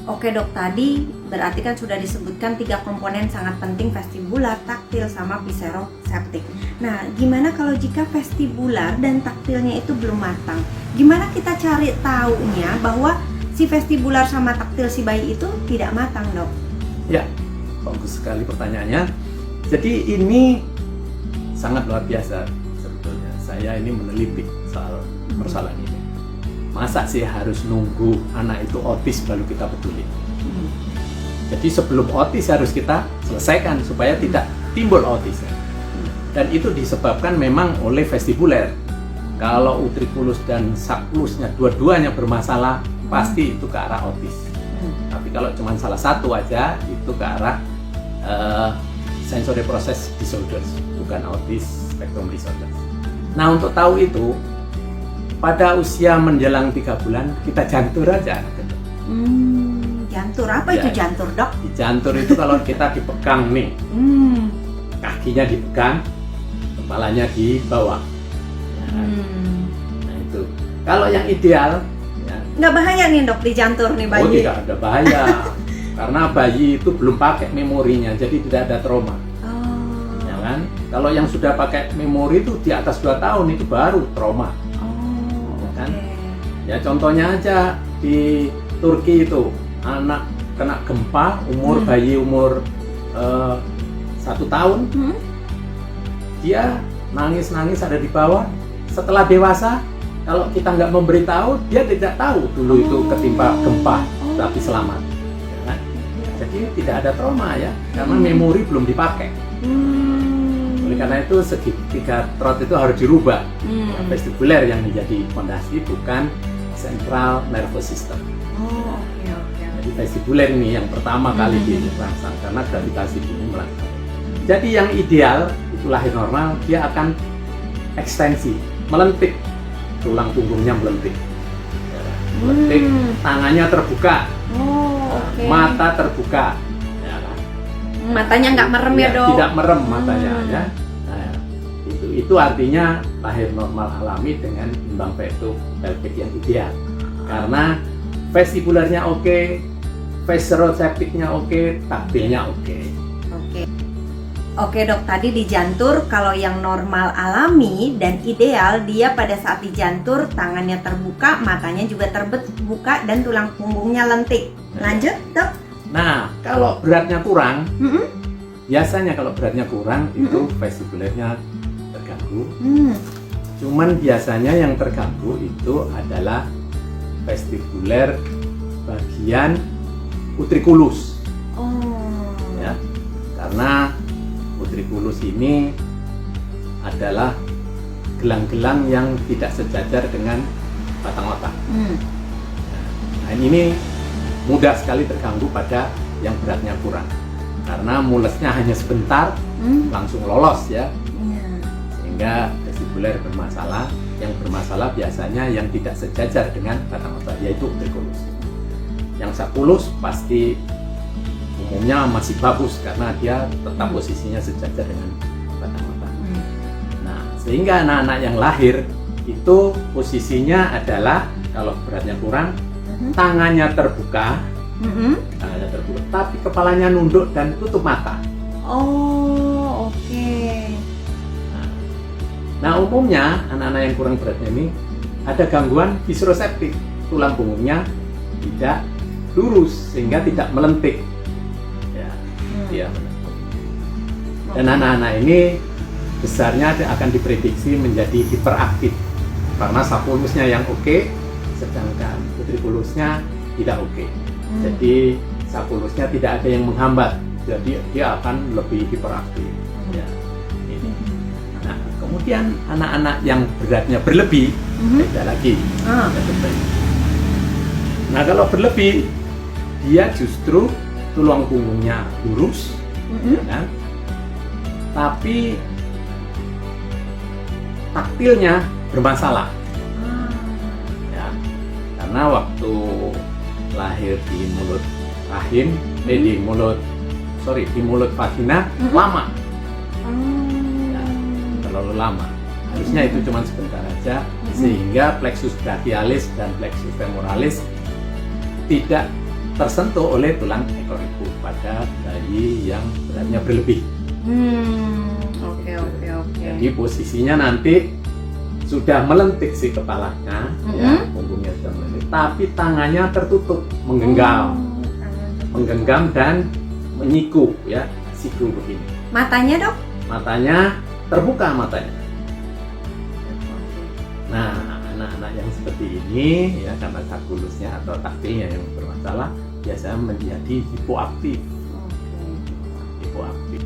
Oke dok, tadi berarti kan sudah disebutkan 3 komponen sangat penting, vestibular, taktil, sama viseroseptik. Nah, gimana kalau jika vestibular dan taktilnya itu belum matang? Gimana kita cari taunya bahwa si vestibular sama taktil si bayi itu tidak matang dok? Ya, bagus sekali pertanyaannya. Jadi ini sangat luar biasa sebetulnya. Saya ini meneliti soal persoalan ini. Masa sih harus nunggu anak itu otis baru kita peduli? Jadi sebelum otis harus kita selesaikan supaya tidak timbul otisnya. Dan itu disebabkan memang oleh vestibuler. Kalau utriculus dan subculusnya dua-duanya bermasalah, pasti itu ke arah otis. Tapi kalau cuma salah satu aja, itu ke arah sensory process disorders, bukan autis spectrum disorders. Nah, untuk tahu itu, pada usia menjelang 3 bulan kita jantur aja. Jantur, apa itu jantur dok? Di jantur itu kalau kita dipegang nih, kakinya dipegang, kepalanya di bawah. Nah itu. Kalau yang ideal, ya, nggak bahaya nih dok di jantur nih bayi? Oh, tidak ada bahaya. Karena bayi itu belum pakai memorinya, jadi tidak ada trauma. Ya kan? Kalau yang sudah pakai memori itu di atas 2 tahun itu baru trauma. Kan? Ya contohnya aja di Turki itu anak kena gempa bayi umur 1 tahun, dia nangis ada di bawah. Setelah dewasa, kalau kita nggak memberitahu, dia tidak tahu dulu itu ketimpa gempa tapi selamat. Ya kan? Jadi tidak ada trauma ya, karena memori belum dipakai. Oleh karena itu segitiga trot itu harus dirubah. Vestibuler yang menjadi fondasi, bukan central nervous system. Jadi vestibuler ini yang pertama kali dirangsang karena gravitasi bumi melakukan. Jadi yang ideal itu lahir normal, dia akan ekstensi, melentik, tulang punggungnya melentik, tangannya terbuka, mata terbuka. Matanya nggak merem ya dok? Tidak merem matanya ya. Nah, itu artinya lahir normal alami dengan imbang pelvic yang ideal. Karena vestibularnya oke, viseroseptiknya oke, taktilnya oke. Oke dok, tadi di jantur kalau yang normal alami dan ideal, dia pada saat di jantur tangannya terbuka, matanya juga terbuka dan tulang punggungnya lentik. Lanjut dok? Nah, kalau beratnya kurang, biasanya kalau beratnya kurang itu vestibulernya terganggu. Cuman biasanya yang terganggu itu adalah vestibuler bagian utriculus. Ya, karena utriculus ini adalah gelang-gelang yang tidak sejajar dengan batang otak. Nah, ini mudah sekali terganggu pada yang beratnya kurang, karena mulesnya hanya sebentar, langsung lolos ya, sehingga vestibuler bermasalah. Yang bermasalah biasanya yang tidak sejajar dengan batang otak, yaitu utriculus. Yang subculus pasti umumnya masih bagus karena dia tetap posisinya sejajar dengan batang otak. Nah, sehingga anak-anak yang lahir itu posisinya adalah kalau beratnya kurang, tangannya terbuka, tapi kepalanya nunduk dan tutup mata. Nah, umumnya anak-anak yang kurang beratnya ini ada gangguan viseroseptik, tulang punggungnya tidak lurus sehingga tidak melentik. Ya, dan anak-anak ini besarnya akan diprediksi menjadi hiperaktif karena subculusnya yang oke, sedangkan utriculusnya tidak oke. Jadi subculusnya tidak ada yang menghambat, jadi dia akan lebih hiperaktif. Ya, ini. Nah, kemudian anak-anak yang beratnya berlebih, beda lagi. Nah, kalau berlebih, dia justru tulang punggungnya lurus, ya kan? Tapi taktilnya bermasalah. Ya, karena waktu lahir di mulut rahim, di mulut vagina lama, ya, terlalu lama. Harusnya itu cuma sebentar aja, sehingga plexus brachialis dan plexus femoralis tidak tersentuh oleh tulang ekor ibu pada bayi yang beratnya berlebih. Oke. Jadi posisinya nanti sudah melentik si kepalanya, ya, punggungnya sudah melentik, tapi tangannya tertutup, menggenggam dan menyiku, ya, siku begini. Matanya, Dok? Matanya terbuka matanya. Nah, anak-anak yang seperti ini, ya, karena kalkulusnya atau taktilnya yang bermasalah, biasanya menjadi hipoaktif. Hipoaktif.